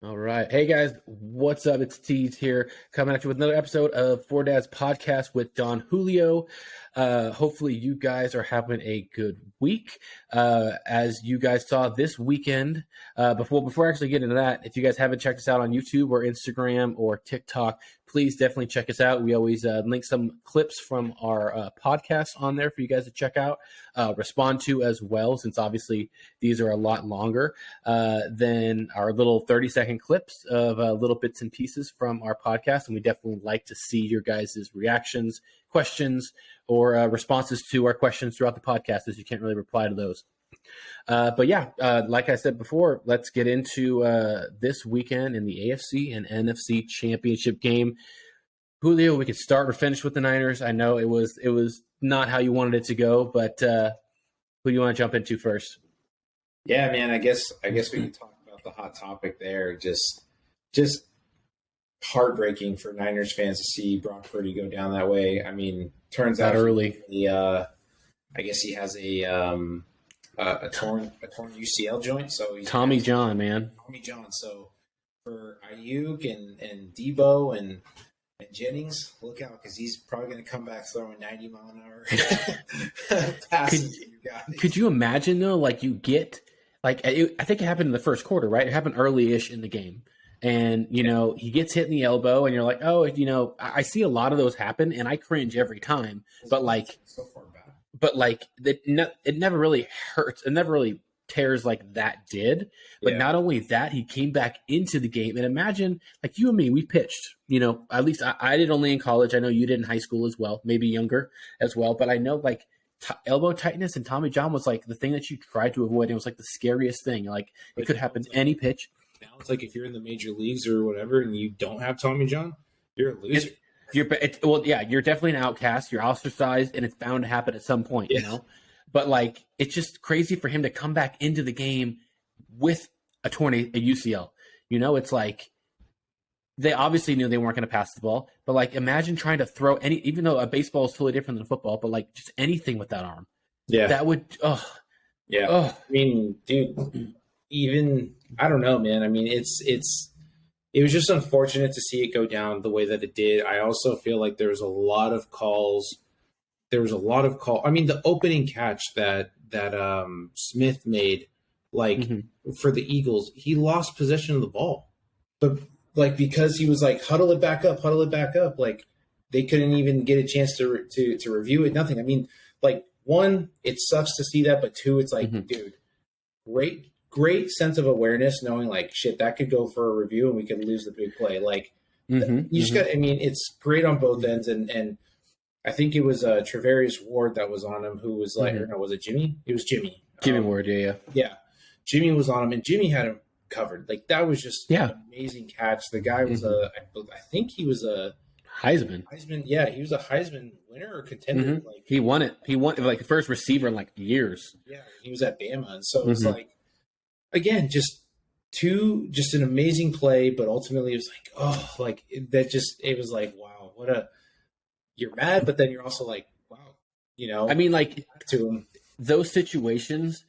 All right. Hey guys, what's up? It's Tees here coming at you with another episode of Fore Dads Podcast with Don Julio. Hopefully you guys are having a good week. As you guys saw this weekend, before I actually get into that, if you guys haven't checked us out on YouTube or Instagram or TikTok, please definitely check us out. We always link some clips from our podcast on there for you guys to check out, respond to as well, since obviously these are a lot longer than our little 30-second clips of little bits and pieces from our podcast. And we definitely like to see your guys' reactions, questions, or responses to our questions throughout the podcast, as you can't really reply to those. But yeah, like I said before, let's get into this weekend in the AFC and NFC Championship game. Julio, we could start or finish with the Niners. I know it was not how you wanted it to go, but who do you want to jump into first? Yeah, man, I guess we can talk about the hot topic there. Just heartbreaking for Niners fans to see Brock Purdy go down that way. I mean, turns out early. I guess he has a torn UCL joint. So he's Tommy John, man. Tommy John. So for Ayuk and Debo and Jennings, look out, because he's probably going to come back throwing 90-mile-an-hour passes. Could you imagine though? Like you get I think it happened in the first quarter, right? It happened early-ish in the game. And, he gets hit in the elbow and you're like, oh, I see a lot of those happen and I cringe every time. But so far back. But it never really hurts. It never really tears like that did. But not only that, he came back into the game. And imagine, like you and me, we pitched, at least I did only in college. I know you did in high school as well, maybe younger as well. But I know elbow tightness and Tommy John was like the thing that you tried to avoid. It was like the scariest thing. Like it could happen any pitch. Now it's like if you're in the major leagues or whatever and you don't have Tommy John, you're a loser. You're definitely an outcast. You're ostracized, and it's bound to happen at some point, But it's just crazy for him to come back into the game with a UCL. It's like they obviously knew they weren't going to pass the ball, but imagine trying to throw even though a baseball is totally different than football, but just anything with that arm. Yeah, that would. I mean, dude, even I don't know, man. I mean, it was just unfortunate to see it go down the way that it did. I also feel like there was a lot of calls. I mean, the opening catch that Smith made, for the Eagles, he lost possession of the ball, but because he was huddle it back up, they couldn't even get a chance to review it. Nothing. I mean, one, it sucks to see that, but two, it's dude, great sense of awareness, knowing shit, that could go for a review and we could lose the big play. You just got. I mean, it's great on both ends, and I think it was Travarius Ward that was on him, who was or no, was it Jimmy? It was Jimmy. Jimmy Ward, yeah. Jimmy was on him, and Jimmy had him covered. That was just an amazing catch. The guy was I think he was a Heisman. Yeah, he was a Heisman winner or contender. He won it. He won the first receiver in years. Yeah, he was at Bama, and so it's again, just an amazing play, but ultimately it was it was wow, you're mad, but then you're also wow, I mean, to him. Those situations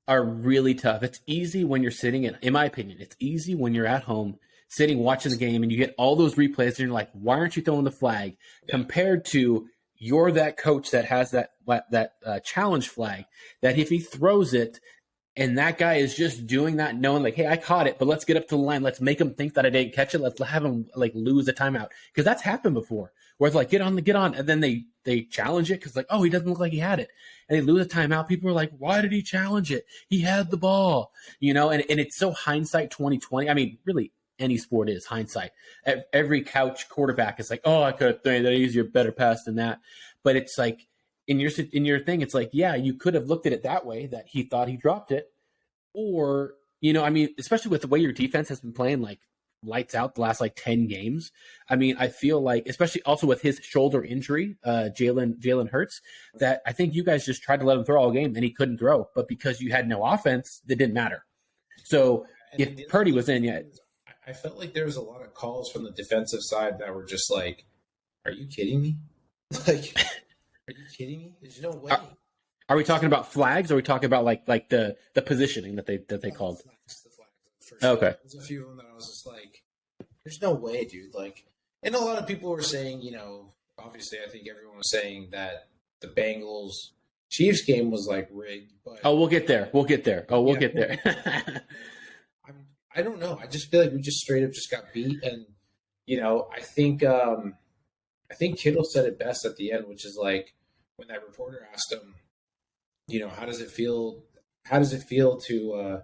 are really tough. It's easy when you're sitting in my opinion, it's easy when you're at home sitting watching the game and you get all those replays and you're like, why aren't you throwing the flag? Compared to you're that coach that has that challenge flag, that if he throws it and that guy is just doing that, knowing hey, I caught it, but let's get up to the line. Let's make him think that I didn't catch it. Let's have him lose a timeout. Because that's happened before where it's get on. And then they challenge it because oh, he doesn't look like he had it. And they lose a timeout. People are like, why did he challenge it? He had the ball, and it's so hindsight 2020. I mean, really any sport is hindsight. Every couch quarterback is oh, I could have thrown that easier, better pass than that. But it's in your thing, it's yeah, you could have looked at it that way, that he thought he dropped it. Or, I mean, especially with the way your defense has been playing lights out the last 10 games. I mean, I feel especially also with his shoulder injury, Jalen Hurts, that I think you guys just tried to let him throw all game and he couldn't throw. But because you had no offense, it didn't matter. So if Purdy was in yet. I felt there was a lot of calls from the defensive side that were just are you kidding me? Are you kidding me? There's no way. Are we talking about flags? Or are we talking about the positioning that they called? For sure. Okay. There's a few of them that I was just like, there's no way, dude. Like, and a lot of people were saying, obviously I think everyone was saying that the Bengals Chiefs game was like rigged. But we'll get there. We'll get there. Get there. I don't know. I just feel like we just straight up just got beat. And, I think Kittle said it best at the end, which is like when that reporter asked him, how does it feel? How does it feel to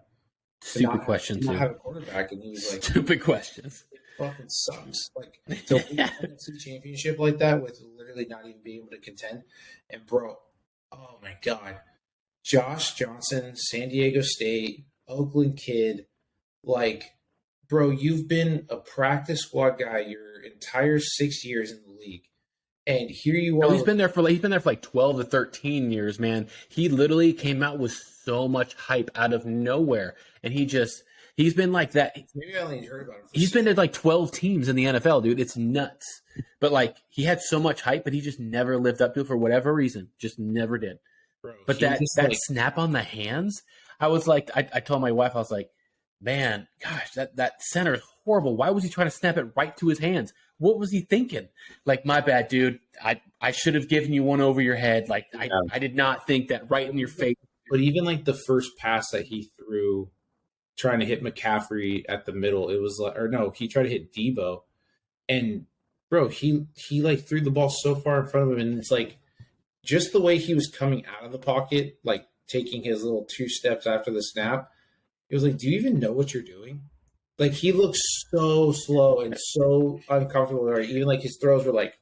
stupid questions? Not have a quarterback, and he was like, stupid questions. It fucking sucks. Like to win an NFC Championship like that with literally not even being able to contend. And bro, oh my god, Josh Johnson, San Diego State, Oakland kid, like, bro, you've been a practice squad guy your entire 6 years in the league. And here you are. He's been there for like 12 to 13 years, man. He literally came out with so much hype out of nowhere. And he's been like that. Maybe I only heard about him. He's been at like 12 teams in the NFL, dude. It's nuts. But like, he had so much hype, but he just never lived up to it for whatever reason. Just never did. Bro, but that snap on the hands, I was like, I told my wife, I was like, man, gosh, that center is horrible. Why was he trying to snap it right to his hands? What was he thinking? Like, my bad, dude. I should have given you one over your head. Like, I did not think that right in your face. But even like the first pass that he threw, trying to hit McCaffrey at the middle, it was like, or no, he tried to hit Debo, and bro, he like threw the ball so far in front of him, and it's like just the way he was coming out of the pocket, like taking his little 2 steps after the snap. It was like, do you even know what you're doing? Like, he looked so slow and so uncomfortable. Right? Even like his throws were like.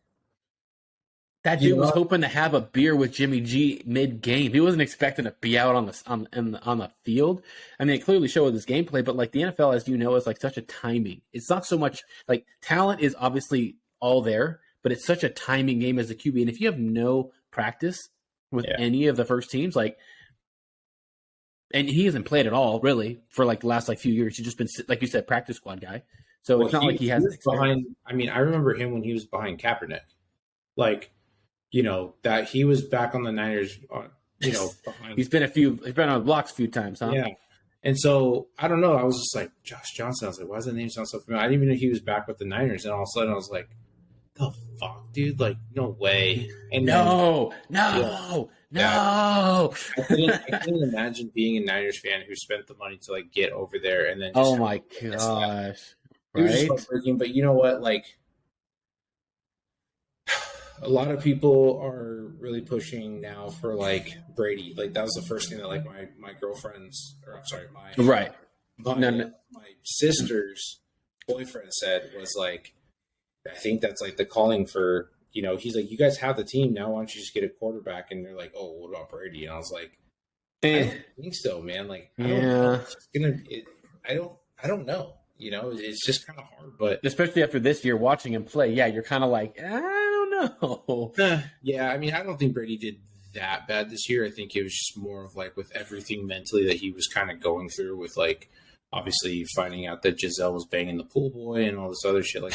That dude was hoping to have a beer with Jimmy G mid-game. He wasn't expecting to be out on the field. I mean, it clearly showed with his gameplay, but like the NFL, as you know, is like such a timing. It's not so much like talent is obviously all there, but it's such a timing game as a QB. And if you have no practice with any of the first teams, like. And he hasn't played at all, really, for like the last like few years. He's just been, like you said, practice squad guy. So it's not like he has behind. I mean, I remember him when he was behind Kaepernick, like, that he was back on the Niners. Behind. He's been on the blocks a few times, huh? Yeah. And so I don't know. I was just like Josh Johnson. I was like, why does that name sound so familiar? I didn't even know he was back with the Niners, and all of a sudden I was like, the fuck, dude? Like, no way. And no. I couldn't imagine being a Niners fan who spent the money to like get over there and then. Oh my gosh! It was just heartbreaking, but you know what? Like, a lot of people are really pushing now for like Brady. Like, that was the first thing that like my girlfriend's, or I'm sorry, my sister's boyfriend said was like, I think that's like the calling for. He's like, you guys have the team now. Why don't you just get a quarterback? And they're like, oh, what about Brady? And I was like, I don't think so, man. Like, I don't know. I don't know. It's just kind of hard. But especially after this year, watching him play, you're kind of like, I don't know. Yeah, I mean, I don't think Brady did that bad this year. I think it was just more of like with everything mentally that he was kind of going through with like. Obviously, finding out that Giselle was banging the pool boy and all this other shit like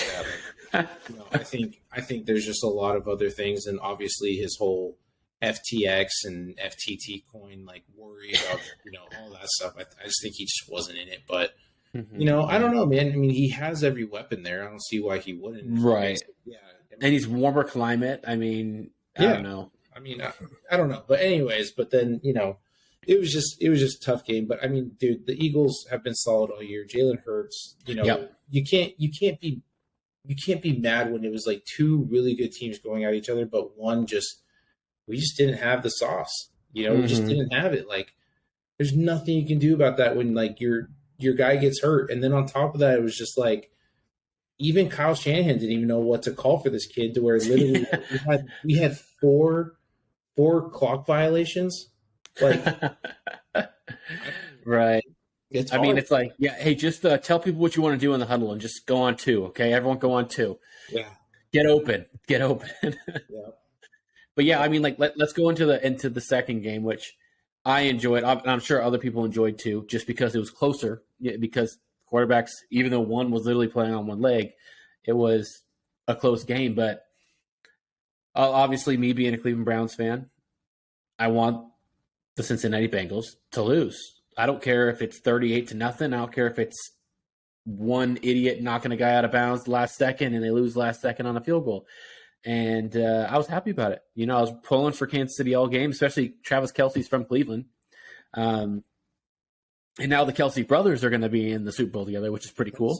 that. Like, I think there's just a lot of other things, and obviously his whole FTX and FTT coin like worry about all that stuff. I just think he just wasn't in it. But I don't know, man. I mean, he has every weapon there. I don't see why he wouldn't. Right. Yeah. And he's warmer climate. I mean, I don't know. I mean, I don't know. But anyways, but then It was just a tough game, but I mean, dude, the Eagles have been solid all year. Jalen Hurts, you can't be mad when it was like 2 really good teams going at each other, but we just didn't have the sauce. We just didn't have it. Like, there's nothing you can do about that when like your guy gets hurt, and then on top of that, it was just like even Kyle Shanahan didn't even know what to call for this kid. To where literally we had four clock violations. Like, right. I mean, it's like, hey, just tell people what you want to do in the huddle and just go on 2. Okay. Everyone go on 2. Yeah. Get open. Yeah. But yeah, I mean, like, let's go into the second game, which I enjoyed. I'm sure other people enjoyed too, just because it was closer. Yeah, because quarterbacks, even though one was literally playing on one leg, it was a close game. But obviously, me being a Cleveland Browns fan, I want the Cincinnati Bengals to lose. I don't care if it's 38-0. I don't care if it's one idiot knocking a guy out of bounds last second, and they lose last second on a field goal. And I was happy about it. I was pulling for Kansas City all game, especially Travis Kelce's from Cleveland. And now the Kelce brothers are going to be in the Super Bowl together, which is pretty cool.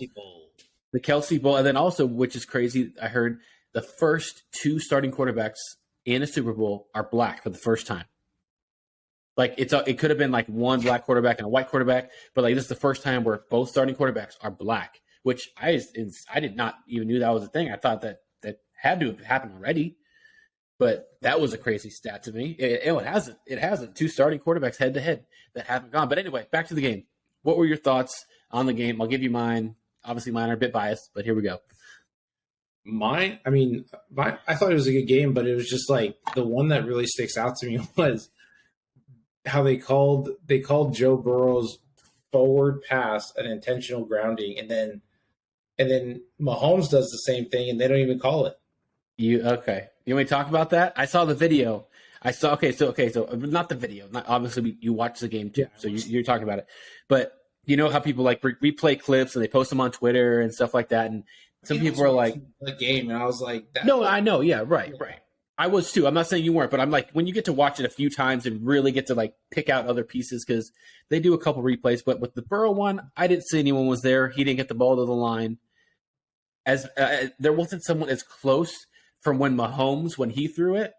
The Kelce Bowl. And then also, which is crazy, I heard the first 2 starting quarterbacks in a Super Bowl are black for the first time. Like it could have been like one black quarterback and a white quarterback, but like this is the first time where both starting quarterbacks are black, which I did not even knew that was a thing. I thought that had to have happened already, but that was a crazy stat to me. It hasn't. It hasn't. 2 starting quarterbacks head to head that haven't gone. But anyway, back to the game. What were your thoughts on the game? I'll give you mine. Obviously, mine are a bit biased, but here we go. I thought it was a good game, but it was just like the one that really sticks out to me was how they called Joe Burrow's forward pass an intentional grounding, and then Mahomes does the same thing, and they don't even call it. You want me to talk about that? I saw the video. So not the video. Not obviously you watch the game too, so you're talking about it. But you know how people like replay clips and they post them on Twitter and stuff like that, and some people are like the game, and I was like, no, I know, yeah, right. I was too. I'm not saying you weren't, but I'm like, when you get to watch it a few times and really get to like pick out other pieces, because they do a couple replays. But with the Burrow one, I didn't see anyone was there. He didn't get the ball to the line. As there wasn't someone as close from when Mahomes, when he threw it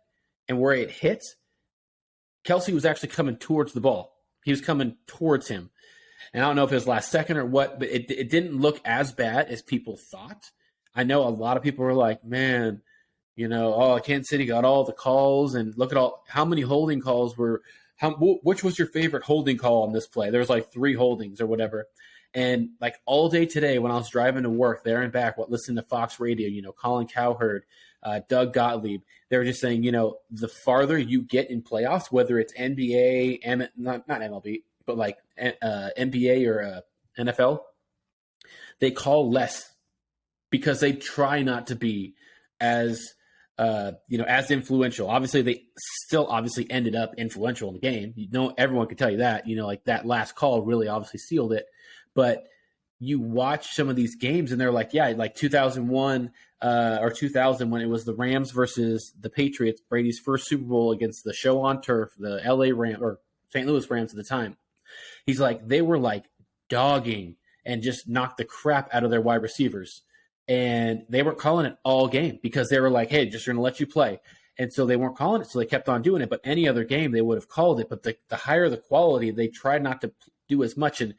and where it hit. Kelce was actually coming towards the ball. He was coming towards him. And I don't know if it was last second or what, but it didn't look as bad as people thought. I know a lot of people were like, man, Kansas City got all the calls, and look at how many holding calls were. Which was your favorite holding call on this play? There was like 3 holdings or whatever. And like all day today when I was driving to work there and back, listening to Fox Radio, Colin Cowherd, Doug Gottlieb, they were just saying, the farther you get in playoffs, whether it's NBA, not MLB, but like NBA or NFL, they call less because they try not to be as as influential. Obviously, they still ended up influential in the game. Everyone could tell you that. Like that last call really obviously sealed it. But you watch some of these games, and they're like, yeah, like 2001 or 2000 when it was the Rams versus the Patriots, Brady's first Super Bowl against the show on turf, the LA Rams or St. Louis Rams at the time. He's like, they were like dogging and just knocked the crap out of their wide receivers. And they weren't calling it all game because they were like, hey, just going to let you play. And so they weren't calling it, so they kept on doing it. But any other game, they would have called it. But the higher the quality, they tried not to do as much. And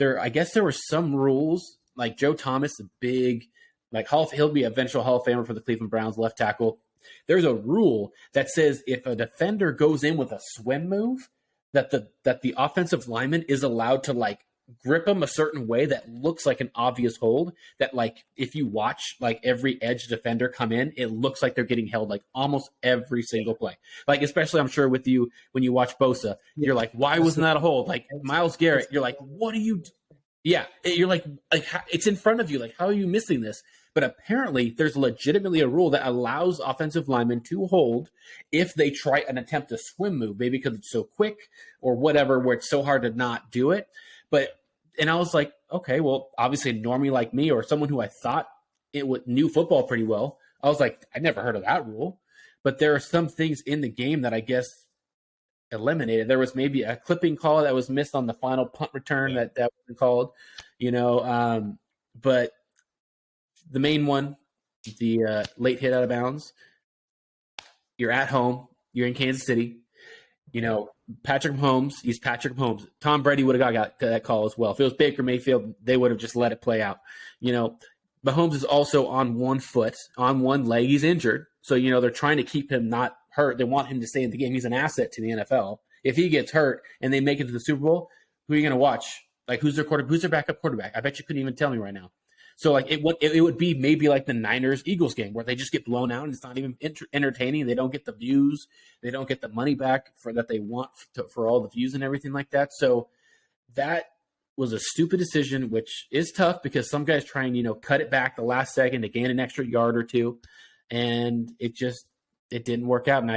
I guess there were some rules, like Joe Thomas, a big, like he'll be eventual Hall of Famer for the Cleveland Browns, left tackle. There's a rule that says if a defender goes in with a swim move, that the offensive lineman is allowed to like grip him a certain way that looks like an obvious hold, that like if you watch like every edge defender come in, it looks like they're getting held like almost every single play. Like especially I'm sure with you when you watch Bosa, you're like, why wasn't that a hold? Like Myles Garrett, you're like, what are you yeah, you're like it's in front of you, like how are you missing this? But apparently there's legitimately a rule that allows offensive linemen to hold if they try and attempt a swim move, maybe because it's so quick or whatever, where it's so hard to not do it. And I was like, okay, well, obviously a normie like me or someone who I thought knew football pretty well, I was like, I never heard of that rule. But there are some things in the game that I guess eliminated. There was maybe a clipping call that was missed on the final punt return that wasn't called, but the main one, the late hit out of bounds, you're at home, you're in Kansas City, Patrick Mahomes, he's Patrick Mahomes. Tom Brady would have got that call as well. If it was Baker Mayfield, they would have just let it play out. Mahomes is also on one foot, on one leg. He's injured. So, they're trying to keep him not hurt. They want him to stay in the game. He's an asset to the NFL. If he gets hurt and they make it to the Super Bowl, who are you going to watch? Like, who's their backup quarterback? I bet you couldn't even tell me right now. So, like, it would be maybe like the Niners-Eagles game where they just get blown out and it's not even entertaining. They don't get the views. They don't get the money back that they want for all the views and everything like that. So that was a stupid decision, which is tough because some guys try and, cut it back the last second to gain an extra yard or two. And it didn't work out.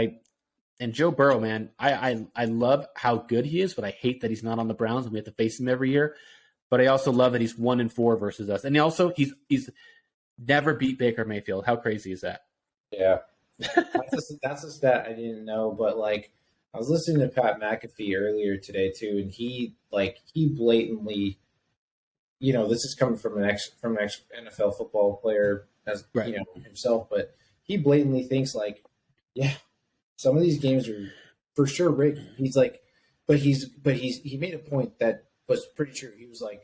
And Joe Burrow, man, I love how good he is, but I hate that he's not on the Browns and we have to face him every year. But I also love that he's 1-4 versus us, and he's never beat Baker Mayfield. How crazy is that? Yeah, that's a stat I didn't know. But like, I was listening to Pat McAfee earlier today too, and he blatantly, this is coming from an ex NFL football player as himself, but he blatantly thinks like, yeah, some of these games are for sure rigged. He's like, but he made a point that was pretty true. He was like,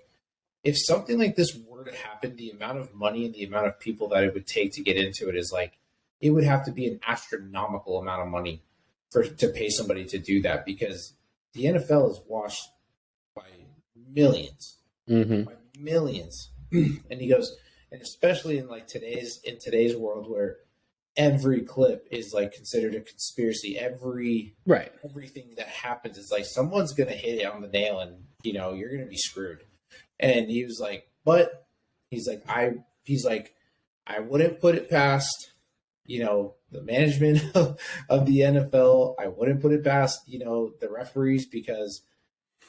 if something like this were to happen, the amount of money and the amount of people that it would take to get into it is like, it would have to be an astronomical amount of money to pay somebody to do that, because the NFL is watched by millions, and he goes, and especially in like today's world where every clip is like considered a conspiracy. Everything that happens is like someone's gonna hit it on the nail, and you're gonna be screwed. And he was like, but I wouldn't put it past the management of the NFL. I wouldn't put it past the referees, because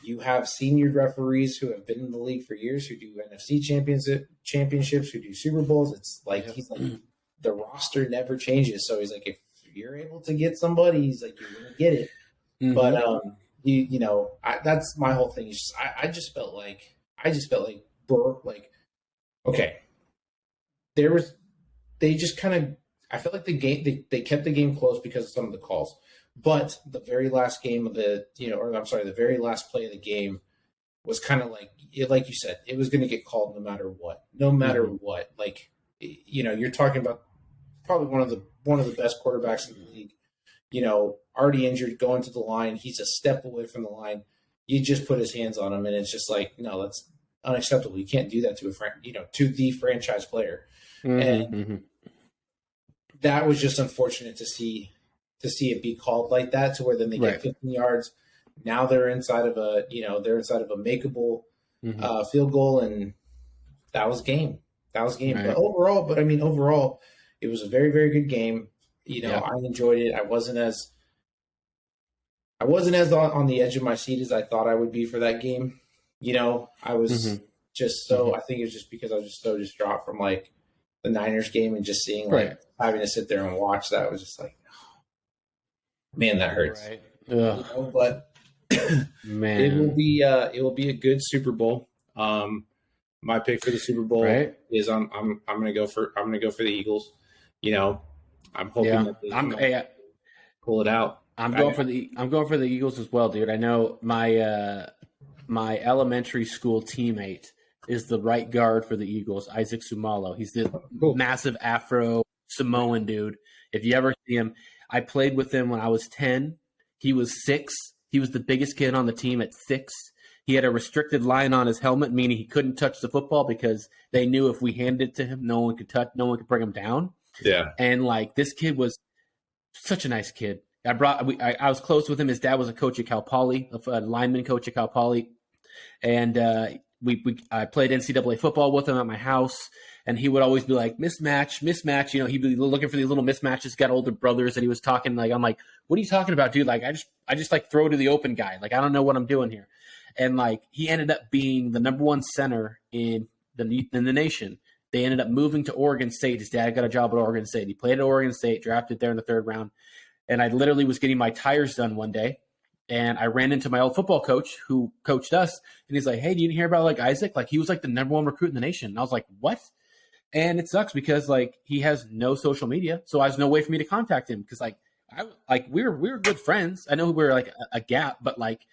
you have senior referees who have been in the league for years, who do NFC championships, who do Super Bowls. It's like he's like, the roster never changes. So he's like, if you're able to get somebody, he's like, you're going to get it. But that's my whole thing. I just felt like, okay, they just kind of, I felt like the game, they kept the game close because of some of the calls, but the very last game of the very last play of the game was kind of like you said, it was going to get called no matter what. Like, you're talking about probably one of the best quarterbacks in the league, already injured, going to the line. He's a step away from the line. You just put his hands on him, and it's just like, no, that's unacceptable. You can't do that to the franchise player. And that was just unfortunate to see it be called like that, to where then they get 15 yards. Now they're inside of a makeable field goal, and that was game. Right. But overall, it was a very, very good game. I enjoyed it. I wasn't as on the edge of my seat as I thought I would be for that game. I was just so, I think it was just because I was just so distraught from like the Niners game, and just seeing like having to sit there and watch that was just like, oh, man, that hurts. Right. But man, it will be a good Super Bowl. My pick for the Super Bowl is I'm going to go for the Eagles. I'm hoping that they pull it out. I'm going for the Eagles as well, dude. I know my elementary school teammate is the right guard for the Eagles, Isaac Sumalo. He's the massive Afro Samoan dude. If you ever see him, I played with him when I was 10. He was 6. He was the biggest kid on the team at 6. He had a restricted line on his helmet, meaning he couldn't touch the football because they knew if we handed it to him, no one could bring him down. Yeah. And like, this kid was such a nice kid. I was close with him. His dad was a coach at Cal Poly, a lineman coach at Cal Poly. And I played NCAA football with him at my house, and he would always be like, mismatch. He'd be looking for these little mismatches. He's got older brothers, and he was talking like, I'm like, what are you talking about, dude? Like, I just like throw to the open guy. Like, I don't know what I'm doing here. And like, he ended up being the number 1 center in the nation. They ended up moving to Oregon State. His dad got a job at Oregon State. He played at Oregon State, drafted there in the 3rd round. And I literally was getting my tires done one day, and I ran into my old football coach who coached us, and he's like, hey, do you hear about like Isaac? Like, he was like the number 1 recruit in the nation. And I was like, what? And it sucks because like, he has no social media, so there's no way for me to contact him, because we were good friends. I know we were like a gap, but like,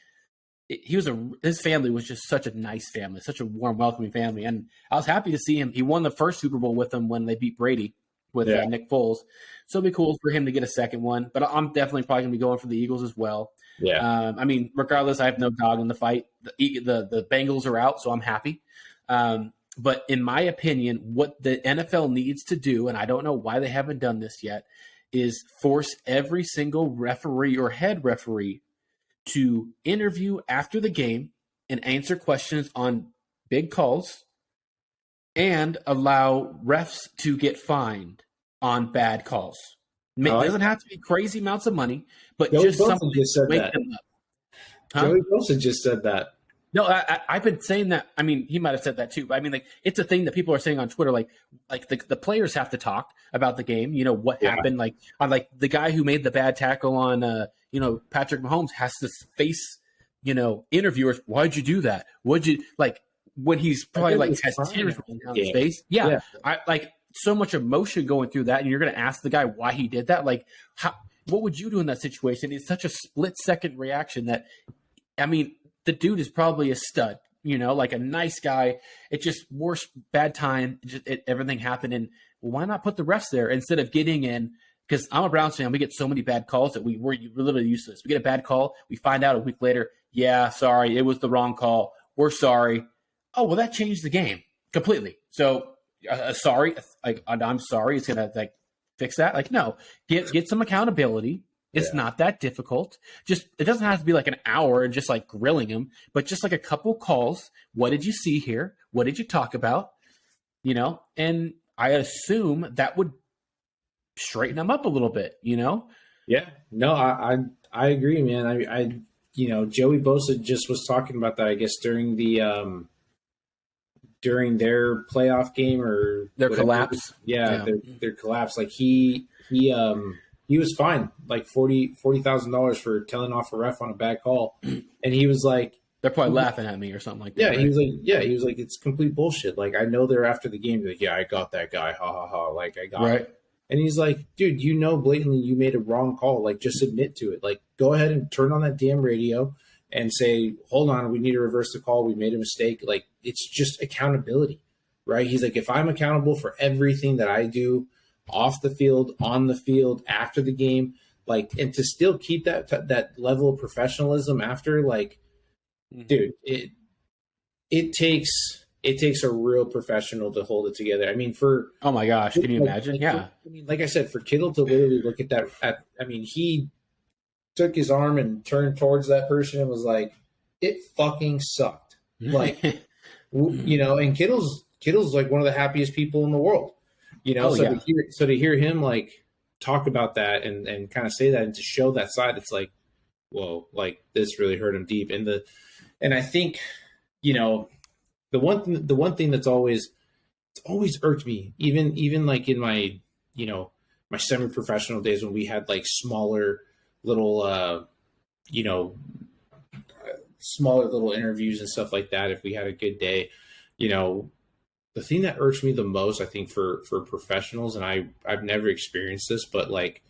his family was just such a nice family, such a warm, welcoming family. And I was happy to see him. He won the first Super Bowl with them when they beat Brady with Nick Foles. So it'd be cool for him to get a second one, but I'm definitely probably going to be going for the Eagles as well. Yeah. Regardless, I have no dog in the fight. The Bengals are out, so I'm happy. But in my opinion, what the NFL needs to do, and I don't know why they haven't done this yet, is force every single referee or head referee to interview after the game and answer questions on big calls, and allow refs to get fined on bad calls. It doesn't have to be crazy amounts of money, but just something to wake them up. Joey Wilson just said that. No, I've been saying that. I mean, he might have said that too. But I mean, like, it's a thing that people are saying on Twitter. Like the players have to talk about the game. You know what happened. Like on the guy who made the bad tackle on Patrick Mahomes has to face interviewers. Why'd you do that? What'd you like when he's probably like has tears rolling down his face? Yeah, I like so much emotion going through that, and you're gonna ask the guy why he did that. Like, what would you do in that situation? It's such a split-second reaction that, I mean. The dude is probably a stud, like a nice guy. It just worse bad time. Everything happened, and why not put the refs there instead of getting in? Because I'm a Browns fan. We get so many bad calls that we're literally useless. We get a bad call. We find out a week later, yeah, sorry, it was the wrong call. We're sorry. Oh, well, that changed the game completely. So sorry, I'm sorry. It's gonna fix that. Like, no, get some accountability. It's not that difficult. It doesn't have to be like an hour and just like grilling him, but just like a couple calls. What did you see here? What did you talk about? And I assume that would straighten him up a little bit, Yeah, no, I agree, man. I Joey Bosa just was talking about that, I guess, during the, during their playoff game or their collapse. Their collapse. Like he was fined like $40,000 for telling off a ref on a bad call, and he was like, "They're probably laughing at me or something like that." Yeah, right? he was like, "It's complete bullshit." Like, I know they're after the game, like, "Yeah, I got that guy, ha ha ha." Like, I got right. him. And he's like, "Dude, blatantly you made a wrong call. Like, just admit to it. Like, go ahead and turn on that damn radio and say, hold on, we need to reverse the call. We made a mistake." Like, it's just accountability, right? He's like, if I'm accountable for everything that I do, off the field, on the field, after the game, like, and to still keep that level of professionalism after, like, dude, it takes a real professional to hold it together. I mean, oh my gosh, can you imagine? Yeah, I mean, like I said, for Kittle to literally look at that, I mean, he took his arm and turned towards that person and was like, "It fucking sucked." Like, and Kittle's like one of the happiest people in the world. To hear him like talk about that and kind of say that and to show that side, it's like, whoa, like this really hurt him deep. And I think, the one thing that's always irked me, even like in my, my semi-professional days when we had like smaller little, smaller little interviews and stuff like that, if we had a good day, the thing that irks me the most, I think, for professionals, and I've never experienced this, but like,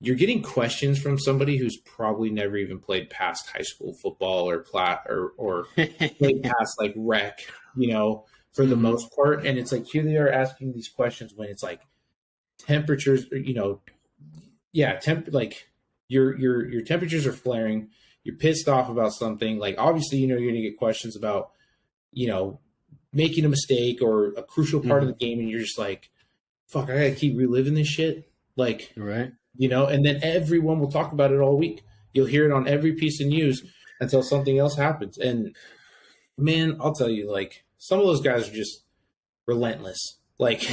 you're getting questions from somebody who's probably never even played past high school football or played past like rec, for the most part. And it's like, here they are asking these questions when it's like temperatures, like your temperatures are flaring. You're pissed off about something. Like, obviously, you're going to get questions about, making a mistake or a crucial part of the game. And you're just like, fuck, I gotta keep reliving this shit. Like, right. And then everyone will talk about it all week. You'll hear it on every piece of news until something else happens. And man, I'll tell you, like, some of those guys are just relentless. Like,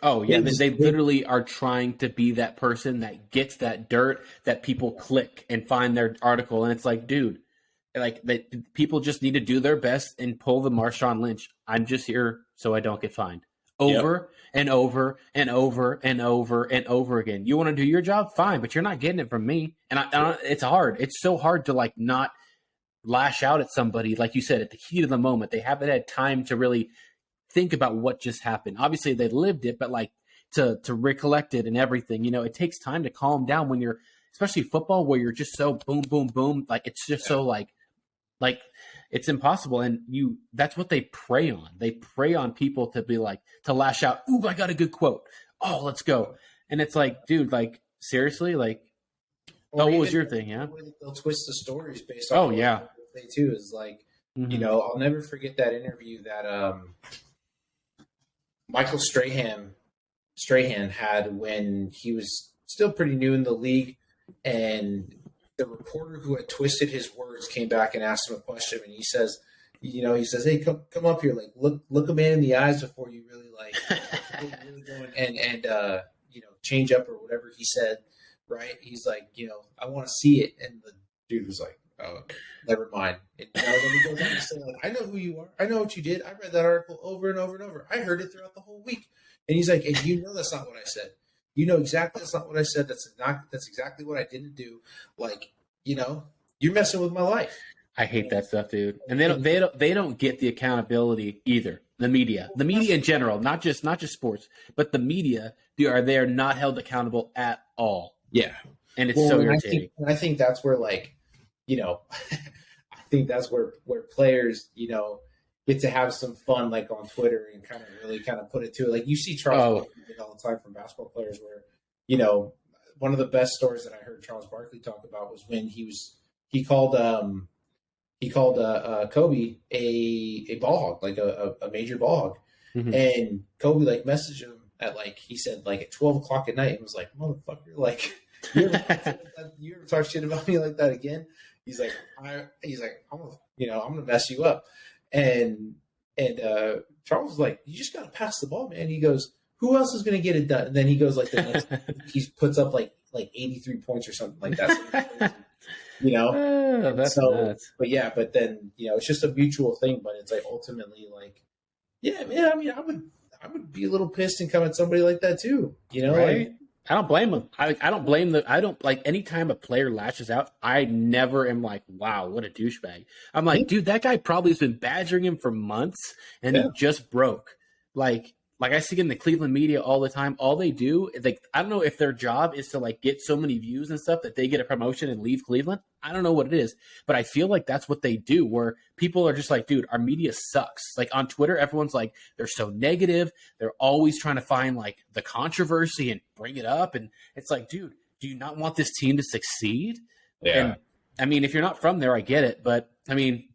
oh yeah, they literally are trying to be that person that gets that dirt that people click and find their article. And it's like, dude, like, people just need to do their best and pull the Marshawn Lynch. I'm just here so I don't get fined. Over and over and over and over and over again. You want to do your job? Fine, but you're not getting it from me. And it's hard. It's so hard to like not lash out at somebody, like you said, at the heat of the moment. They haven't had time to really think about what just happened. Obviously, they lived it, but like to recollect it and everything. It takes time to calm down when you're, especially football, where you're just so boom, boom, boom. Like, it's just so like it's impossible. And that's what they prey on. They prey on people to be like, to lash out. Ooh, I got a good quote. Oh, let's go. And it's like, dude, like, seriously, like, what was your thing? Yeah. They'll twist the stories based off. Oh, yeah. They too is like, I'll never forget that interview that Michael Strahan had when he was still pretty new in the league, and the reporter who had twisted his words came back and asked him a question, and he says, "Hey, come up here, like look a man in the eyes before you really like really go and change up," or whatever he said, right? He's like, "I want to see it," and the dude was like, oh, never mind. And, then he goes on to say, like, I know who you are. I know what you did. I read that article over and over and over. I heard it throughout the whole week. And he's like, and you know that's not what I said. You know exactly that's not what I said. That's exactly what I didn't do. Like, you're messing with my life. I hate that stuff, dude. And they don't get the accountability either. The media in general, not just sports, but the media, they are not held accountable at all. Yeah. And it's so irritating. I think that's where, like, I think that's where players, get to have some fun, like on Twitter, and kind of put it to it. Like you see Charles Barkley all the time from basketball players where, one of the best stories that I heard Charles Barkley talk about was when he called Kobe a ball hog, like a major ball hog. Mm-hmm. And Kobe like messaged him at he said at 12 o'clock at night and was like, motherfucker, like you ever talk shit about me like that again? He's like, I'm gonna mess you up. And Charles was like, you just gotta pass the ball, man. He goes, who else is gonna get it done? And then he goes he puts up like 83 points or something like that. That's nuts. But then it's just a mutual thing. But it's like ultimately like, yeah, man. I mean, I would be a little pissed and come at somebody like that too. Right? I don't blame them. I don't blame I don't like anytime a player lashes out. I never am like, wow, what a douchebag. I'm like, dude, that guy probably has been badgering him for months, and he just broke. Like I see in the Cleveland media all the time, all they do is I don't know if their job is to get so many views and stuff that they get a promotion and leave Cleveland. I don't know what it is, but I feel like that's what they do, where people are just like, dude, our media sucks. Like on Twitter, everyone's like, they're so negative. They're always trying to find the controversy and bring it up. And it's like, dude, do you not want this team to succeed? Yeah. And I mean, if you're not from there, I get it. But I mean,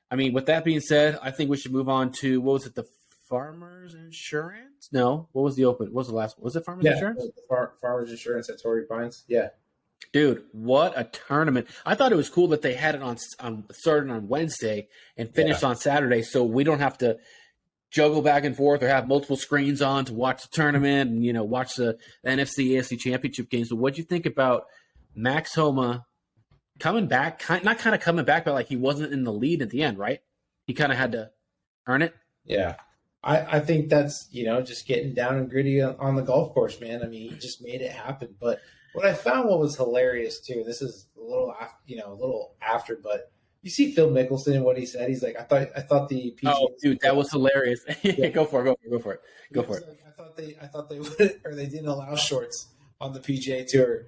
with that being said, I think we should move on to, what was it? The Farmers Insurance? No. What was the open? What was the last one? Was it Farmers Insurance? Farmers Insurance at Torrey Pines. Yeah. Dude, what a tournament. I thought it was cool that they had it started on Wednesday and finished on Saturday, so we don't have to juggle back and forth or have multiple screens on to watch the tournament and, watch the NFC AFC Championship games. So what'd you think about Max Homa coming back? Not kind of coming back, but he wasn't in the lead at the end, right? He kind of had to earn it. Yeah. I think that's, just getting down and gritty on the golf course, man. I mean, he just made it happen. But what I found was hilarious too, this is a little after, but you see Phil Mickelson and what he said. He's like, I thought the PGA. Oh, dude, that was hilarious. Yeah. Go for it. I thought they would, or they didn't allow shorts on the PGA Tour.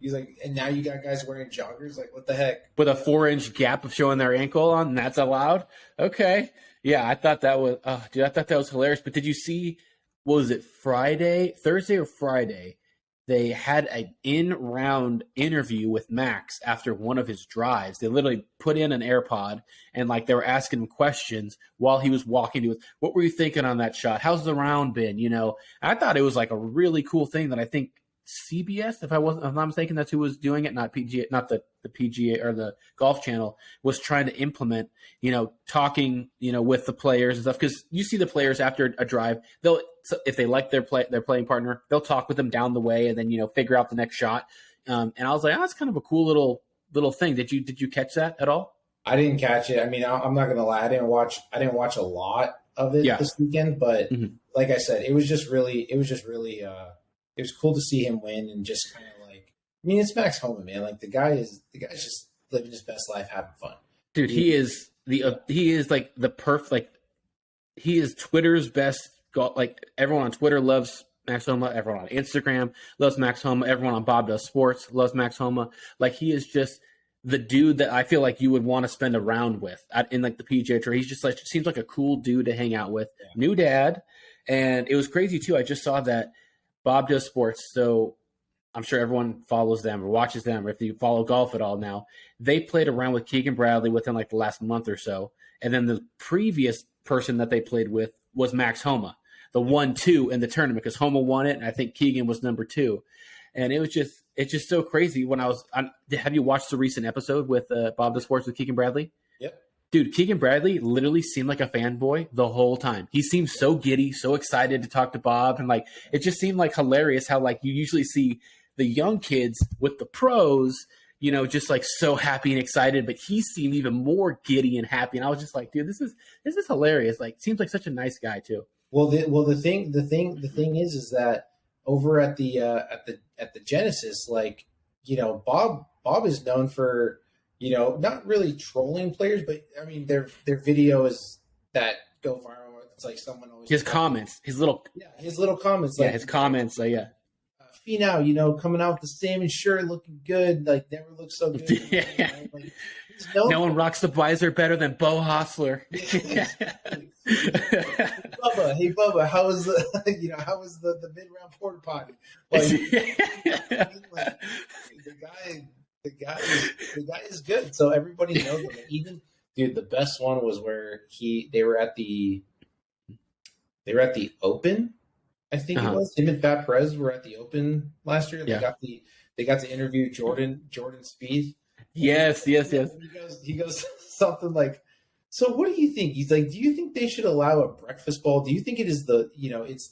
He's like, and now you got guys wearing joggers. Like, what the heck? With a 4-inch gap of showing their ankle on, and that's allowed? Okay. Yeah, I thought that was hilarious. But did you see, what was it, Thursday or Friday? They had an in-round interview with Max after one of his drives. They literally put in an AirPod and they were asking him questions while he was walking to it. What were you thinking on that shot? How's the round been? I thought it was a really cool thing that I think CBS, if I'm not mistaken, that's who was doing it, not PGA, not the PGA or the Golf Channel, was trying to implement, talking, with the players and stuff. Because you see the players after a drive, if they like their playing partner, they'll talk with them down the way and then figure out the next shot. And I was like, that's kind of a cool little thing. Did you catch that at all? I didn't catch it. I mean, I'm not gonna lie, I didn't watch a lot of it this weekend, but like I said, it was just really. It was cool to see him win and just kind of it's Max Homa, man. The guy's just living his best life, having fun. Dude, he is the perfect, he is Twitter's best golf. Everyone on Twitter loves Max Homa. Everyone on Instagram loves Max Homa. Everyone on Bob Does Sports loves Max Homa. He is just the dude that I feel like you would want to spend a round with in the PGA Tour. He's just seems like a cool dude to hang out with. Yeah. New dad. And it was crazy too. I just saw that Bob Does Sports, so I'm sure everyone follows them or watches them, or if you follow golf at all now, they played around with Keegan Bradley within the last month or so. And then the previous person that they played with was Max Homa, the 1-2 in the tournament, because Homa won it, and I think Keegan was number 2. And it's just so crazy when have you watched the recent episode with Bob Does Sports with Keegan Bradley? Yep. Dude, Keegan Bradley literally seemed like a fanboy the whole time. He seemed so giddy, so excited to talk to Bob. And it just seemed hilarious how you usually see the young kids with the pros, just like so happy and excited, but he seemed even more giddy and happy. And I was just like, dude, this is hilarious. Like, seems like such a nice guy too. Well, the thing is that over at the Genesis, like, Bob is known for, not really trolling players, but I mean their videos that go viral. It's like someone always his comments, his little comments, like his comments, Finau, coming out with the salmon shirt, looking good, like never looked so good. Like, no one rocks the visor better than Bo Hostler. Hey Bubba, how was the mid round porta potty? Like, the guy is good. So everybody knows him. Even dude, the best one was where they were at the Open. I think it was him and Fat Perez were at the Open last year. They got to interview Jordan Spieth. Yes. He goes something like, so what do you think? He's like, do you think they should allow a breakfast ball? Do you think it is it's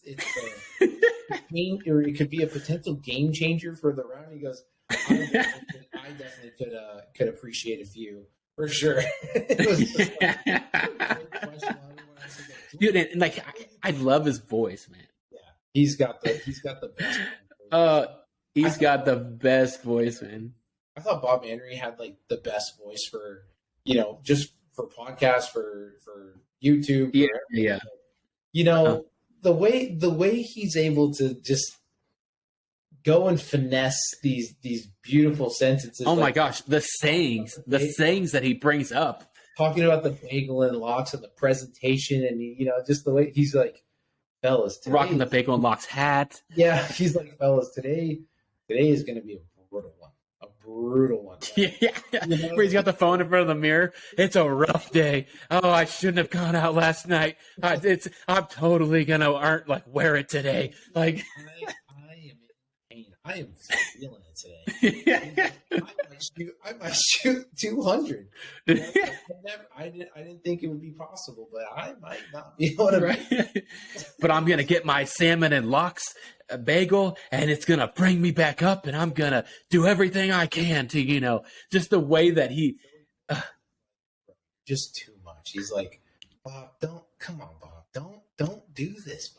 game, or it could be a potential game changer for the round? He goes, I definitely could appreciate a few for sure. It was just like, dude, and like I love his voice, man. He's got the best. He's got the best voice, man. I thought Bob Manry had like the best voice for, just for podcasts, for YouTube. Yeah. The way he's able to just go and finesse these beautiful sentences. Oh my gosh, the sayings that he brings up. Talking about the bagel and locks and the presentation, and just the way he's like, fellas, today, rocking the bagel and locks hat. Yeah, he's like, fellas, today is going to be a brutal one. Yeah. Where he's got the phone in front of the mirror. It's a rough day. Oh, I shouldn't have gone out last night. I'm totally gonna wear it today. Like, I am in pain. I am feeling it today. I might shoot 200. I didn't think it would be possible, but I might not be able to. Right? But I'm gonna get my salmon and lox bagel, and it's gonna bring me back up, and I'm gonna do everything I can to, just the way that he. Just too much. He's like, Bob, come on, Bob, don't do this, Bob.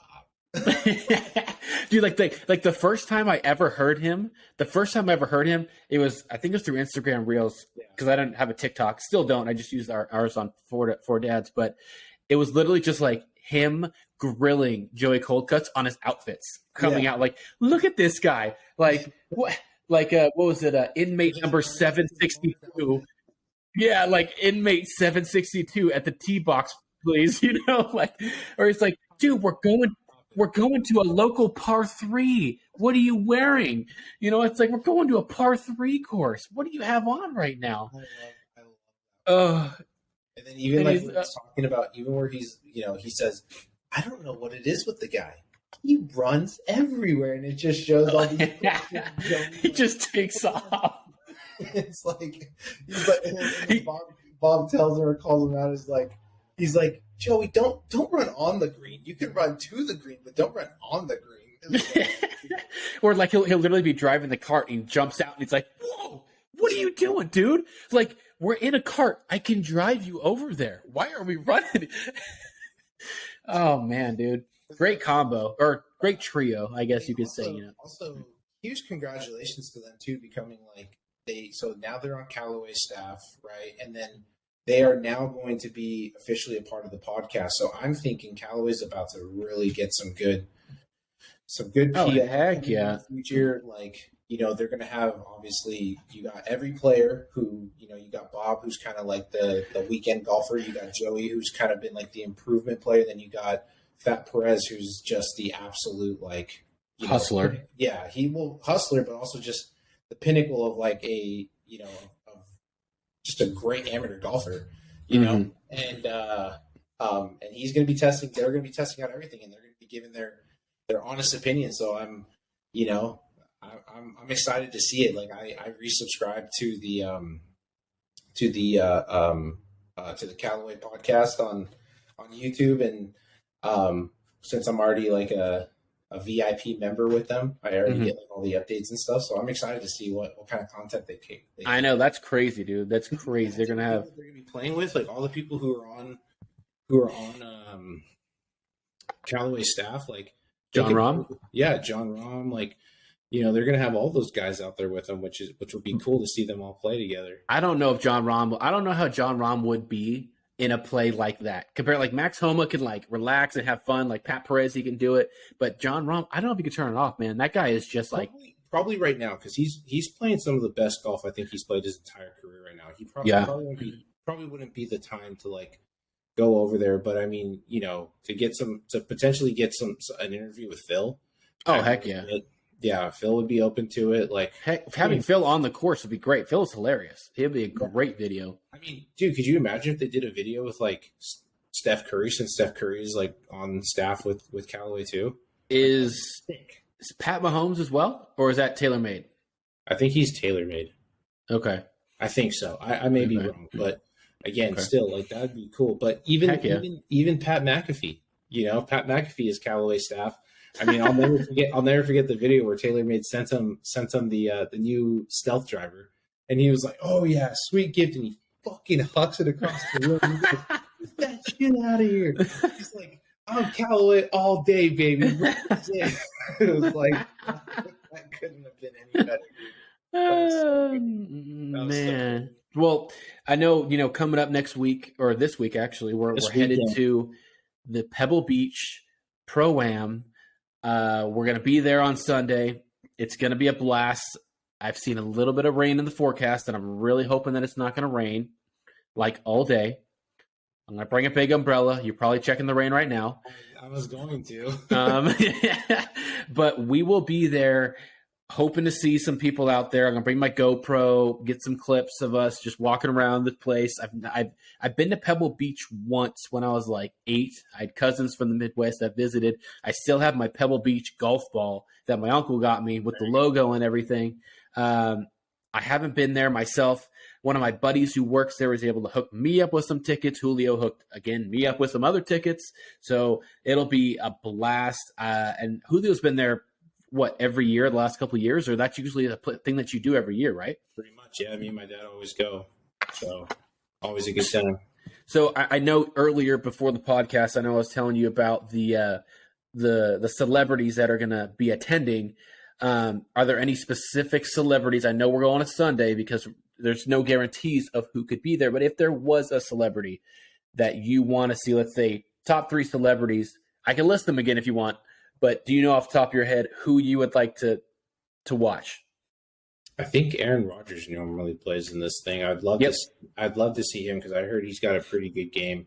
Dude, like the first time I ever heard him, it was, I think it was through Instagram Reels, because I didn't have a TikTok, still don't. I just used ours on Fore Dads, but it was literally just like him grilling Joey Coldcuts on his outfits coming out. Like, look at this guy. Like what? Like what was it? Inmate number 762. Yeah, like inmate 762 at the tee box, please. Or it's like, dude, we're going to a local par 3. What are you wearing? It's like, we're going to a par 3 course. What do you have on right now? I love and then even like he's talking about, even where he's, he says, I don't know what it is with the guy. He runs everywhere, and it just shows all these. He just takes off. It's like, and Bob tells him or calls him out. He's like, Joey, don't run on the green. You can run to the green, but don't run on the green. Or like he'll literally be driving the cart and he jumps out and he's like, whoa, what are you doing, dude? Like, we're in a cart. I can drive you over there. Why are we running? Oh man, dude. Great combo, or great trio, I guess you could say. Also, huge congratulations to them too, becoming so now they're on Callaway's staff, right? And then they are now going to be officially a part of the podcast. So I'm thinking Callaway's about to really get some good Oh, heck yeah. In the future. They're going to have, obviously, you got every player who, you got Bob, who's kind of like the weekend golfer. You got Joey, who's kind of been like the improvement player. Then you got Fat Perez, who's just the absolute hustler. Yeah, he will hustler, but also just the pinnacle of of just a great amateur golfer, and he's going to be testing. They're going to be testing out everything, and they're going to be giving their honest opinion. So I'm excited to see it. Like I resubscribed to the Callaway podcast on YouTube, and since I'm already like a a VIP member with them. I already get like all the updates and stuff, so I'm excited to see what kind of content they pick. I know, that's crazy, dude. That's crazy. They're gonna be playing with like all the people who are on Callaway staff, like John Rahm. Yeah, John Rahm. Like, you know, they're gonna have all those guys out there with them, which would be cool to see them all play together. I don't know how John Rahm would be in a play like that. Compared, like Max Homa can like relax and have fun. Like Pat Perez, he can do it. But John Rahm, I don't know if he can turn it off, man. That guy is just probably right now, because he's playing some of the best golf I think he's played his entire career right now. He probably wouldn't be the time to like go over there. But I mean, you know, to potentially get an interview with Phil. Oh, heck yeah. Yeah, Phil would be open to it. Like, heck, having Phil on the course would be great. Phil's hilarious. He'd be a great video. I mean, dude, could you imagine if they did a video with like Steph Curry, since Steph Curry's like on staff with Callaway too? Is Pat Mahomes as well, or is that TaylorMade? I think he's TaylorMade. Okay, I think so. I may be wrong, but again, still, like, that'd be cool. But even Pat McAfee, you know, Pat McAfee is Callaway staff. I mean, I'll never forget the video where TaylorMade sent him the new stealth driver, and he was like, "Oh yeah, sweet gift," and he fucking hucks it across the room. He's like, "Get that shit out of here!" He's like, "I'm Callaway all day, baby." It was like, that couldn't have been any better. Man. Well, I know, you know, coming up next week, or this week actually, we're headed to the Pebble Beach Pro-am. We're going to be there on Sunday. It's going to be a blast. I've seen a little bit of rain in the forecast, and I'm really hoping that it's not going to rain like all day. I'm going to bring a big umbrella. You're probably checking the rain right now. I was going to. But we will be there, hoping to see some people out there. I'm going to bring my GoPro, get some clips of us just walking around the place. I've been to Pebble Beach once when I was like 8. I had cousins from the Midwest that visited. I still have my Pebble Beach golf ball that my uncle got me with the logo and everything. I haven't been there myself. One of my buddies who works there was able to hook me up with some tickets. Julio hooked, again, me up with some other tickets. So it'll be a blast. And Julio's been there, every year, the last couple of years? Or that's usually a thing that you do every year, right? Pretty much, yeah. Me and my dad always go. So always a good time. So I know earlier before the podcast, I was telling you about the celebrities that are going to be attending. Are there any specific celebrities? I know we're going on Sunday because there's no guarantees of who could be there. But if there was a celebrity that you want to see, let's say top 3 celebrities, I can list them again if you want. But do you know off the top of your head who you would like to watch? I think Aaron Rodgers normally plays in this thing. I'd love to see him because I heard he's got a pretty good game.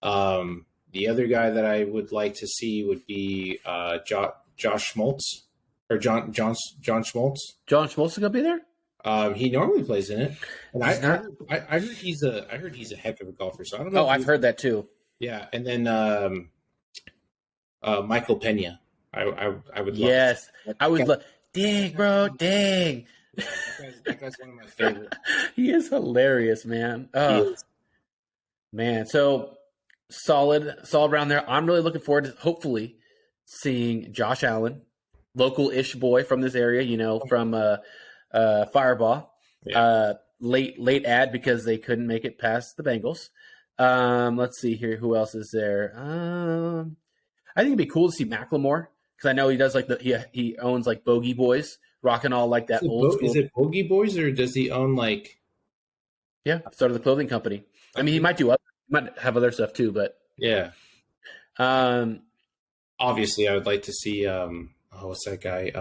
The other guy that I would like to see would be Josh Schmaltz or John Schmaltz. John Schmaltz is gonna be there. He normally plays in it, and I heard he's a heck of a golfer. So I don't know. Oh, I've heard that too. Yeah, and then Michael Pena. I would love. Yes, I would love. Dang, bro, dang. That guy's one of my favorites. He is hilarious, man. Oh, man. So solid around there. I'm really looking forward to hopefully seeing Josh Allen, local-ish boy from this area, you know, from Fireball. Yeah. Late ad because they couldn't make it past the Bengals. Let's see here. Who else is there? I think it'd be cool to see Macklemore because I know he does like he owns like Bogey Boys, rocking all like that old school. Is it Bogey Boys or does he own like? Yeah, started the clothing company. I mean, he might have other stuff too, but yeah. Obviously, I would like to see. What's that guy?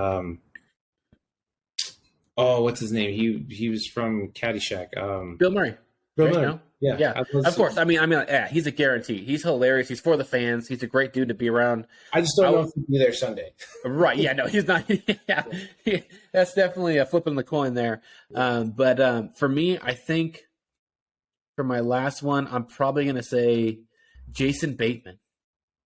What's his name? He was from Caddyshack. Bill Murray. Bill Murray. No? Yeah. Of course. I mean, yeah, he's a guarantee. He's hilarious. He's for the fans. He's a great dude to be around. I just don't know if he'll be there Sunday. Right. Yeah. No, he's not. Yeah. That's definitely a flipping the coin there. But for me, I think for my last one, I'm probably going to say Jason Bateman.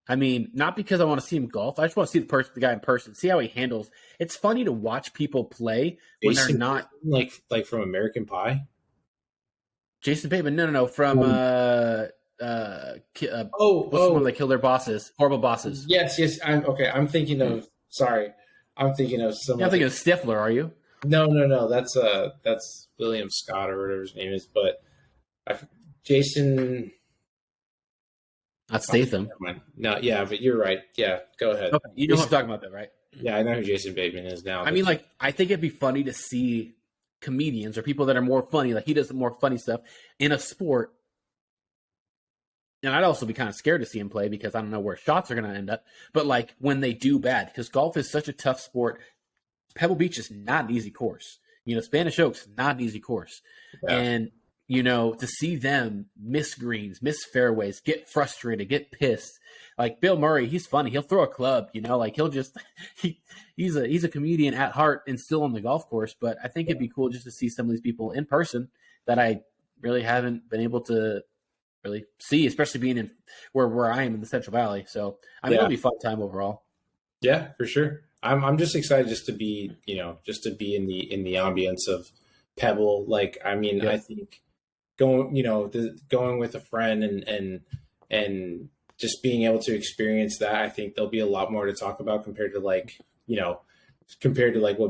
I mean, not because I want to see him golf. I just want to see the guy in person, see how he handles. It's funny to watch people play when they're not like from American Pie. Jason Bateman, no, from what's the one that killed their bosses? Horrible Bosses. Yes. I'm thinking of Sorry, I'm thinking of some. You're not thinking of Stifler, are you? No. That's William Scott or whatever his name is. But Jason. Not Statham. No, yeah, but you're right. Yeah, go ahead. Okay, you know what I'm talking about, though, right? Yeah, I know who Jason Bateman is now. I mean, like, I think it'd be funny to see comedians or people that are more funny, like he does more funny stuff in a sport. And I'd also be kind of scared to see him play because I don't know where shots are going to end up. But like when they do bad, because golf is such a tough sport. Pebble Beach is not an easy course. Spanish Oak's not an easy course. Yeah. And, to see them miss greens, miss fairways, get frustrated, get pissed. Like Bill Murray, he's funny. He'll throw a club, like he'll just he's a comedian at heart and still on the golf course. But I think it'd be cool just to see some of these people in person that I really haven't been able to really see, especially being in where I am in the Central Valley. So it'll be a fun time overall. Yeah, for sure. I'm just excited just to be in the ambience of Pebble. Like, I mean, I think going with a friend and just being able to experience that, I think there'll be a lot more to talk about compared to what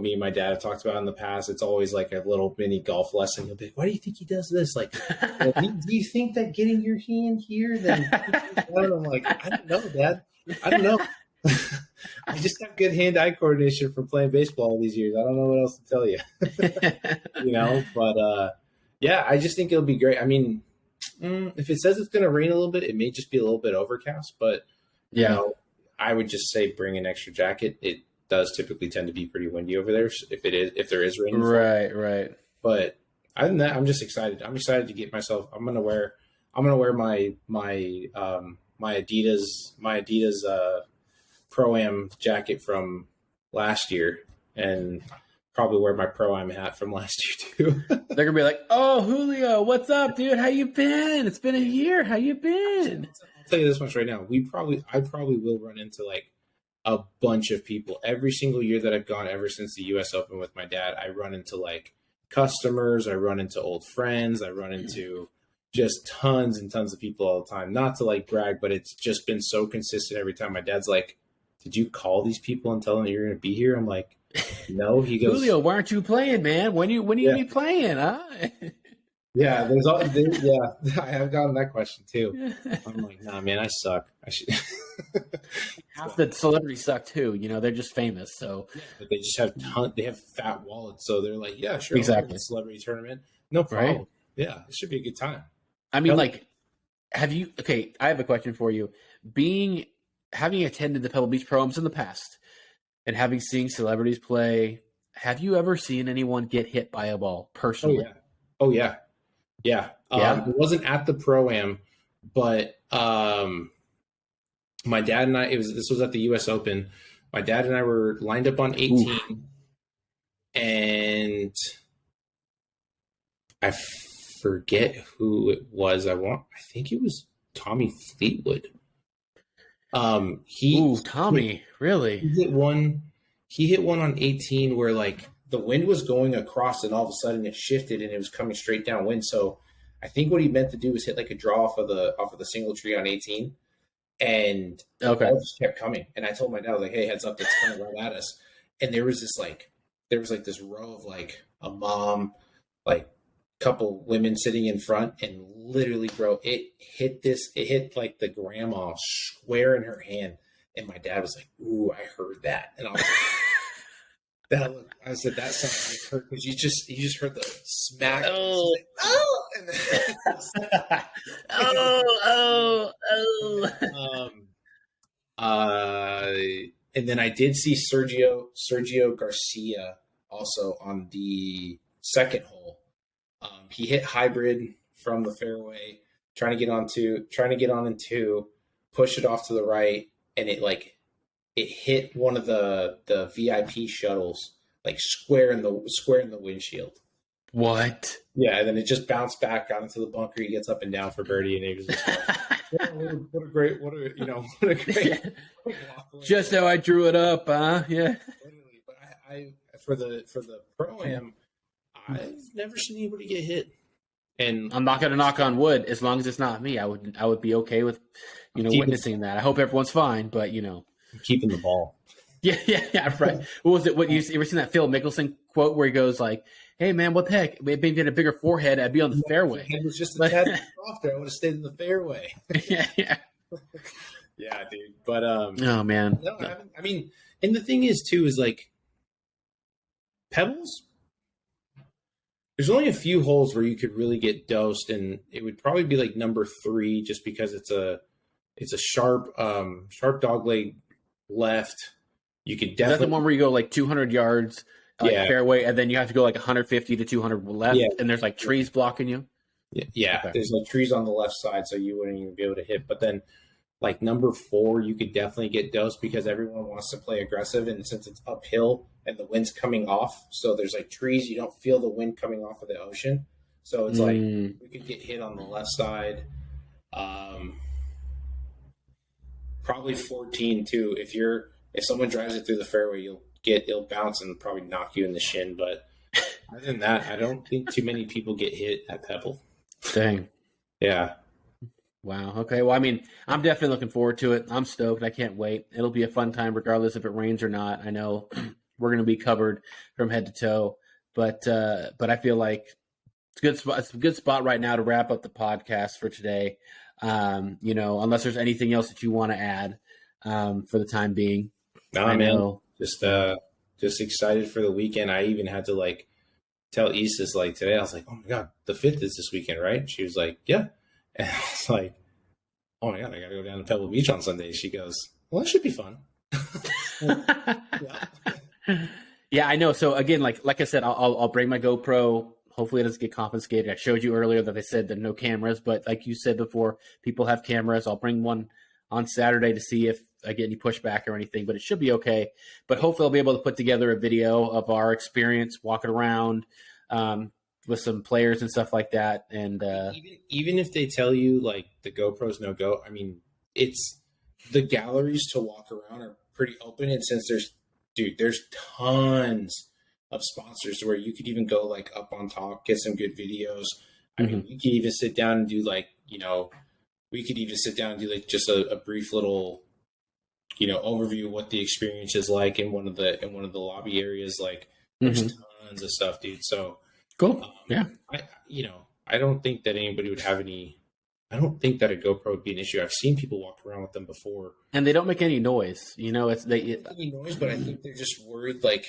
me and my dad have talked about in the past. It's always like a little mini golf lesson. He'll be like, why do you think he does this? Like, do you think that getting your hand here, then I'm like, I don't know, Dad. I don't know. I just have good hand-eye coordination from playing baseball all these years. I don't know what else to tell you. But I just think it'll be great. I mean, if it says it's going to rain a little bit, it may just be a little bit overcast, but I would just say bring an extra jacket. It does typically tend to be pretty windy over there if there is rain. Right. But other than that, I'm just excited. I'm excited to get myself. I'm gonna wear my Adidas Pro-am jacket from last year and probably wear my Pro-am hat from last year too. They're gonna be like, "Oh, Julio, what's up, dude? How you been? It's been a year. How you been?" I'll tell you this much right now. I probably will run into like a bunch of people every single year that I've gone ever since the US Open with my dad. I run into like customers, I run into old friends, I run into just tons and tons of people all the time. Not to like brag, but it's just been so consistent every time. My dad's like, "Did you call these people and tell them that you're going to be here?" I'm like, "No." He goes, "Julio, why aren't you playing, man? When you be playing, huh?" Yeah, I have gotten that question too. I'm like, "Nah, man, I suck. I should." Half the celebrities suck too. They're just famous, so. But they just have they have fat wallets, so they're like, "Yeah, sure, exactly." Celebrity tournament, no problem. Right? Yeah, it should be a good time. I mean, have you? Okay, I have a question for you. Having attended the Pebble Beach Pro-ams in the past, and having seen celebrities play, have you ever seen anyone get hit by a ball personally? Oh yeah. It wasn't at the Pro-am, but my dad and I. This was at the U.S. Open. My dad and I were lined up on 18, Oof. And I forget who it was. I think it was Tommy Fleetwood. Tommy, really? He hit one on 18 where like the wind was going across and all of a sudden it shifted and it was coming straight downwind. So I think what he meant to do was hit like a draw off of the single tree on 18, and the ball just kept coming. And I told my dad, I was like, "Hey, heads up, that's coming right at us." And there was this row of like a mom, like couple women sitting in front, and literally, bro, it hit like the grandma square in her hand, and my dad was like, "Ooh, I heard that," and I was like, I said that sounded like her, because you just heard the smack. Oh, like, oh, and and then I did see Sergio Garcia also on the second hole. He hit hybrid from the fairway, trying to get on in two, push it off to the right, and it hit one of the VIP shuttles like square in the windshield. What? Yeah, and then it just bounced back out into the bunker. He gets up and down for birdie, and he was just like, what a great just how I drew it up, huh? Yeah. Literally, but I for the Pro-am, I've never seen anybody get hit. And I'm not going to knock on wood as long as it's not me. I would be okay with, witnessing that. I hope everyone's fine, but I'm keeping the ball. Yeah, right. What was it? What you ever seen that Phil Mickelson quote where he goes like, "Hey man, what the heck? Maybe get a bigger forehead, I'd be on the fairway." It was just a tad softer. I would have stayed in the fairway. Yeah. Yeah, dude. But oh man. No, I mean, and the thing is too is like Pebbles. There's only a few holes where you could really get dosed, and it would probably be like number 3, just because it's a sharp dogleg left. You could definitely. Is that the one where you go like 200 yards fairway, and then you have to go like 150 to 200 left, and there's like trees blocking you? Yeah. Okay. There's like trees on the left side, so you wouldn't even be able to hit. But then, like number 4, you could definitely get dosed because everyone wants to play aggressive, and since it's uphill and the wind's coming off, so there's like trees, you don't feel the wind coming off of the ocean. So it's like we could get hit on the left side. Probably 14 too. If someone drives it through the fairway, it'll bounce and probably knock you in the shin. But other than that, I don't think too many people get hit at Pebble. Dang. Yeah. Wow. Okay. Well, I mean, I'm definitely looking forward to it. I'm stoked. I can't wait. It'll be a fun time regardless if it rains or not. I know we're going to be covered from head to toe, but I feel like it's a good spot. It's a good spot right now to wrap up the podcast for today. Unless there's anything else that you want to add for the time being. No, man. Just excited for the weekend. I even had to like tell Isis like today. I was like, "Oh my god, the 5th is this weekend, right?" She was like, "Yeah," and I was like, "Oh my god, I got to go down to Pebble Beach on Sunday." She goes, "Well, that should be fun." Yeah, I know. So again, like I said, I'll bring my GoPro. Hopefully it doesn't get confiscated. I showed you earlier that they said there are no cameras, but like you said before, people have cameras. I'll bring one on Saturday to see if I get any pushback or anything, but it should be okay. But hopefully I'll be able to put together a video of our experience walking around with some players and stuff like that. And even if they tell you like the GoPro's no go, I mean, it's the galleries to walk around are pretty open. And since there's tons of sponsors where you could even go like up on top, get some good videos. I mean, you could even sit down and do like, we could even sit down and do like just a brief little, overview of what the experience is like in one of the lobby areas. Like there's tons of stuff, dude. So cool. Yeah. I don't think that anybody would have I don't think that a GoPro would be an issue. I've seen people walk around with them before, and they don't make any noise. They don't make any noise, but I think they're just worried. Like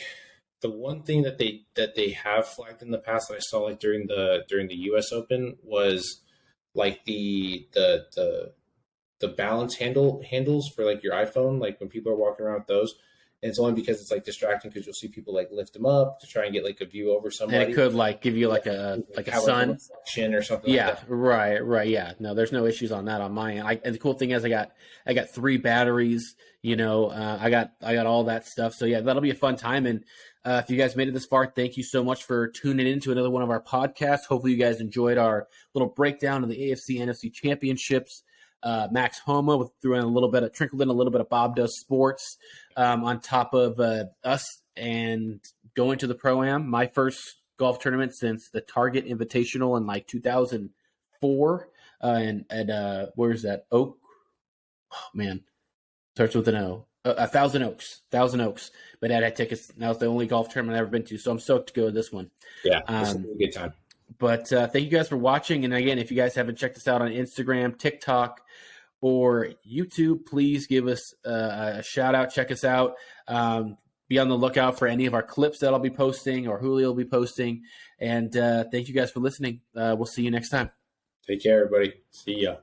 the one thing that they have flagged in the past that I saw like during the US Open was like the balance handles for like your iPhone, like when people are walking around with those. And it's only because it's like distracting because you'll see people like lift them up to try and get like a view over somebody. And it could like give you like a sun reflection or something. Yeah, like that. right. Yeah, no, there's no issues on that on my end. And the cool thing is I got 3 batteries. I got all that stuff. So yeah, that'll be a fun time. And if you guys made it this far, thank you so much for tuning in to another one of our podcasts. Hopefully you guys enjoyed our little breakdown of the AFC NFC Championships. Max Homa trickled in a little bit of Bob Does Sports on top of us and going to the Pro-am. My first golf tournament since the Target Invitational in like 2004. And where's that? Oak? Oh, man. Starts with an O. Thousand Oaks. My dad had tickets. That was the only golf tournament I've ever been to. So I'm stoked to go to this one. Yeah, this will be a good time. But thank you guys for watching. And again, if you guys haven't checked us out on Instagram, TikTok, or YouTube, please give us a shout out. Check us out. Be on the lookout for any of our clips that I'll be posting or Julio will be posting. And thank you guys for listening. We'll see you next time. Take care, everybody. See ya.